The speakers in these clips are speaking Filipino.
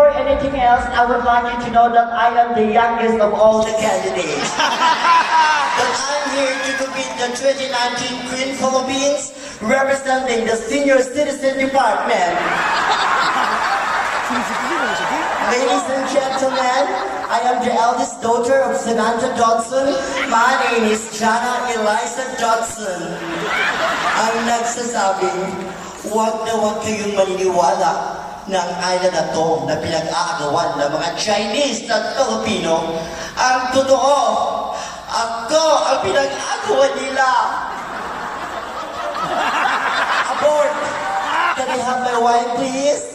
before anything else, I would like you to know that I am the youngest of all the candidates. That I'm here to compete the 2019 Queen Philippines, representing the Senior Citizen Department. Ladies and gentlemen, I am the eldest daughter of Samantha Dodson. My name is Jana Eliza Dodson. Ang nagsasabing, huwag na huwag kayong maniniwala ng island na to na pinag-aagawan ng mga Chinese at Filipino. Ang totoo, ako ang pinag-aagawan nila. Abort! Can I have my wife, please?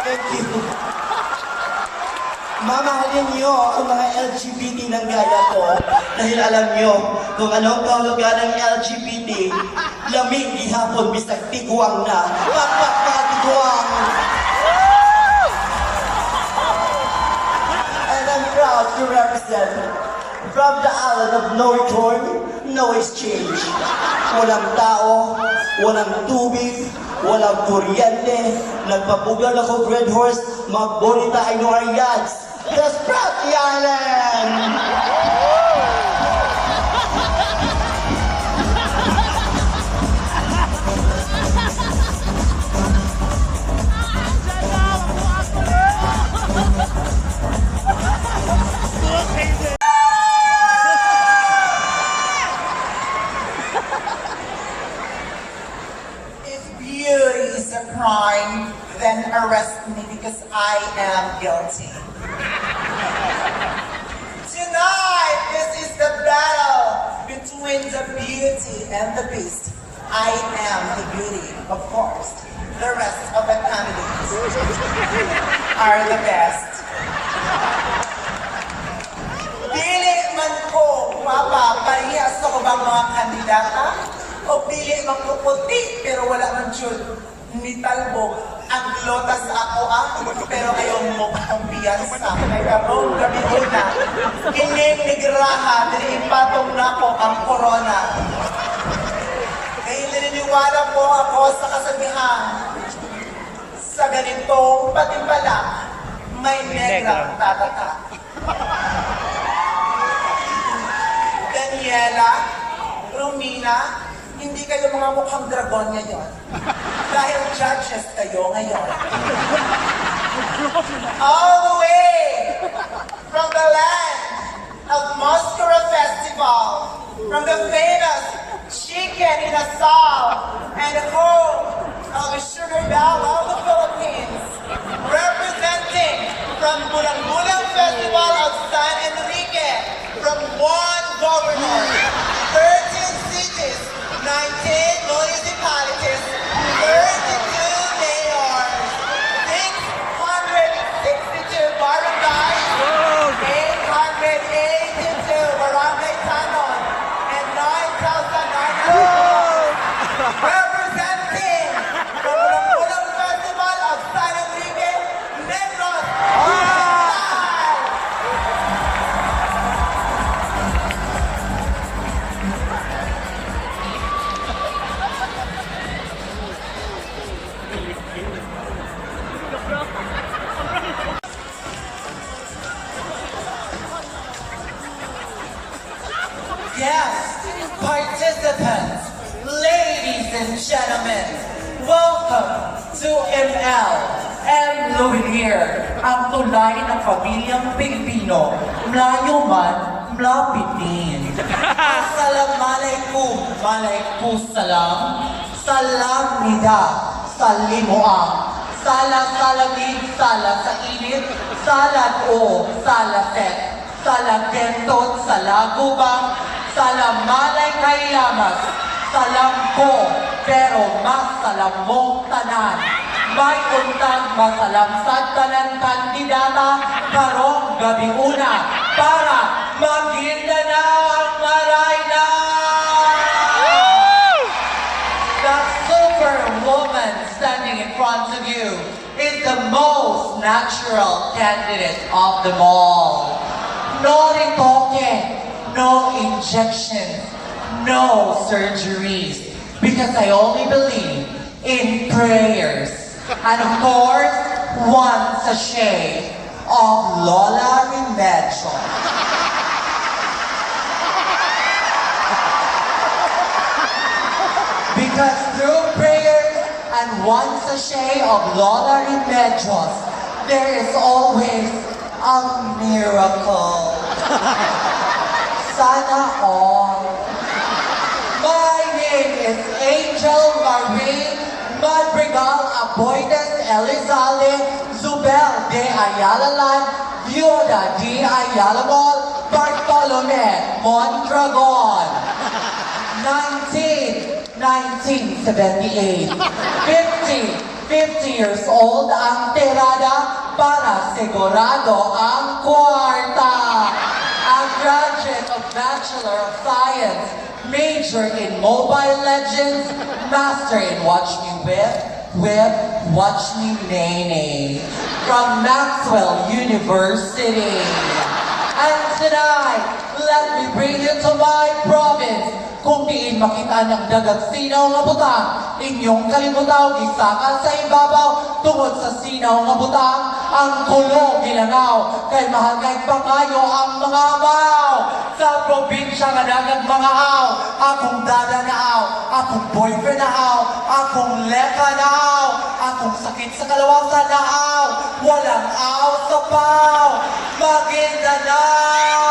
Thank you. Mamahalin niyo ang mga LGBT ng gaya ko dahil alam niyo kung anong kahulugan ng LGBT. Lamig gihapon bisag tiguang na. Tiguang! And I'm proud to represent from the island of no return, no exchange. Walang tao, walang tubig, walang kuryente, nagpapugal ako Red Horse, magbonita ay no Ariads. That's proud the island! If beauty is a crime, then arrest me because I am guilty. Tonight, this is the battle between the beauty and the beast. I am the beauty, of course. The rest of the candidates are the best. Pili man ko, Papa, parehas ako bang mga kandidata? O pili man ko puti, pero wala man dyan ni talbog. Ang lotas ako pero ayaw mo akong piyansa. May karong gabi na, kining nigraha, ipatong na ko ang corona. Kaya naniniwala po ako sa kasabihan, sa ganitong patimpala, may negrang tatata. Daniela, Romina, hindi kayo mga mukhang dragon ngayon. Dahil judges kayo ngayon. All the way from the land of Mascara Festival, from the famous chicken in Asal, and home of the sugar bell of the Philippines, representing from Bulang-Bulang Festival of San Enrique, from one governor, 13 cities, 19 municipalities, 32 mayors, 662 barangays, 882 barangay tanon, and 9,900 representing the Bulang-Bulang Festival of San Enrique, Negros, Yes, participants, ladies and gentlemen, welcome to ML M. Luwilier, ang tulay ng pamilyang Pilipino, mlayo man, mlapitin. Assalamualaikum, waalaikumsalam, salam nida, salimuang, sala salamig, sala sa init, salad o salaset, salagentot, salagubang, salamalay kay lamas, salampo, pero masalam mong tanan. May untang masalamsad tanan kandidata, karong gabi una, para Maguindanao ang marayna! The superwoman standing in front of you is the most natural candidate of them all. No retoque, no injections, no surgeries, because I only believe in prayers. And of course, one sachet of Lola Remedio. Because through prayers and one sachet of Lola Remedios, there is always a miracle. Sana all. My name is Angel Marie Madrigal Aboides Elizalde Zubel de Ayalalan Viuda de Ayalamol Bartolome Mondragon. 1978. 50 years old ang tirada para sigurado ang kwarta. A graduate of Bachelor of Science, major in Mobile Legends, master in Watch Me Whip, Watch Me Nene, from Maxwell University. And tonight, let me bring you to my province. Kung diin makita ng dagat sinaw nga butang, inyong kalibutaw, gisakan sa ibabaw, tungod sa sinaw nga butang, ang kulo gilangaw, kay mahagay pa kayo ang mga amaw. Sa probinsya nga dagat mga aw, akong dada na aw, akong boyfriend na aw, akong leka na aw, akong sakit sa kalawasan na aw, walang aw sa paw, Maguindanao!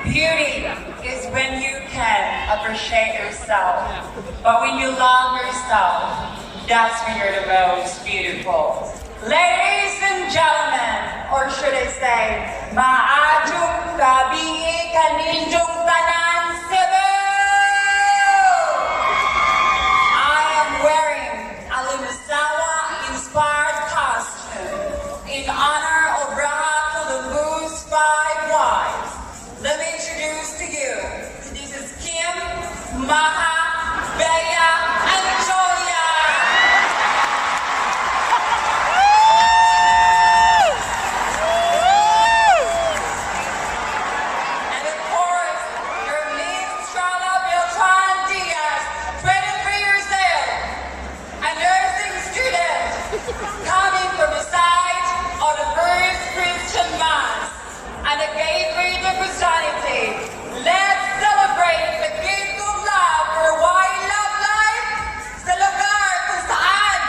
Beauty is when you can appreciate yourself, but when you love yourself, that's when you're the most beautiful. Ladies and gentlemen, or should I say, maadjong gabi kaninjong tanan Cebu! I am wearing a Limasawa-inspired costume in honor of Raha Columbu's 5 wives. Let me introduce to you, this is Kim, Maha, Bea, and Julia. And of course, your Miss Strala Beltran Diaz, 23 years old, a nursing student, coming from the side of the first Christian Mass and a gateway to Christianity. Let's celebrate the gift of love for why love life sa lugar kung saan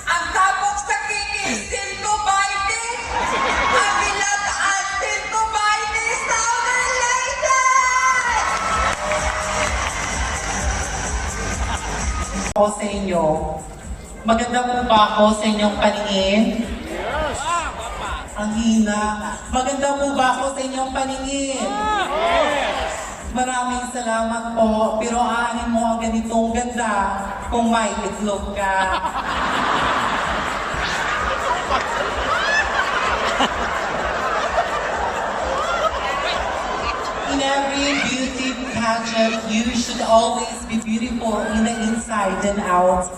ang tapok sa kikis 120, ang bilataan 120 Southern Ladies! Ako sa inyo. Maganda po ba ako sa inyong paningin? Ang hina. Maganda po ba ako sa inyong paningin? Maraming salamat po. Pero aanin mo ang ganitong ganda kung may itlog ka. In every beauty pageant, you should always be beautiful in the inside and out.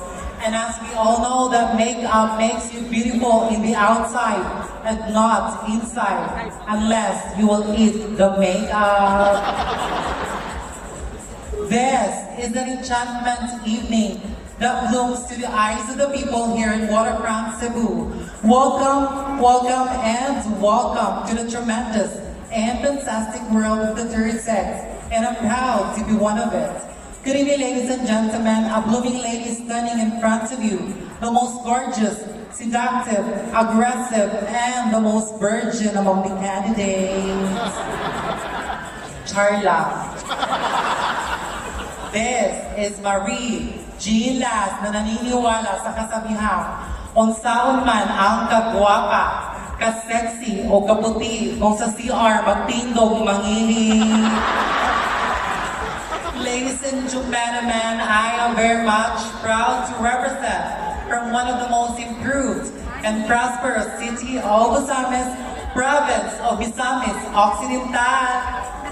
And as we all know that makeup makes you beautiful in the outside and not inside, unless you will eat the makeup. This is an enchantment evening that blooms to the eyes of the people here in Waterfront Cebu. Welcome, welcome, and welcome to the tremendous and fantastic world of the third sex, and I'm proud to be one of it. Good evening, ladies and gentlemen. A blooming lady standing in front of you, the most gorgeous, seductive, aggressive, and the most virgin among the candidates. Charla. This is Marie Gilas na naniniwala sa kasabihan, unsaon man ang kagwapa, ka-sexy o kaputi kung sa CR magtindog mangihi. Ladies and gentlemen, I am very much proud to represent from one of the most improved and prosperous city of Misamis, province of Misamis Occidental.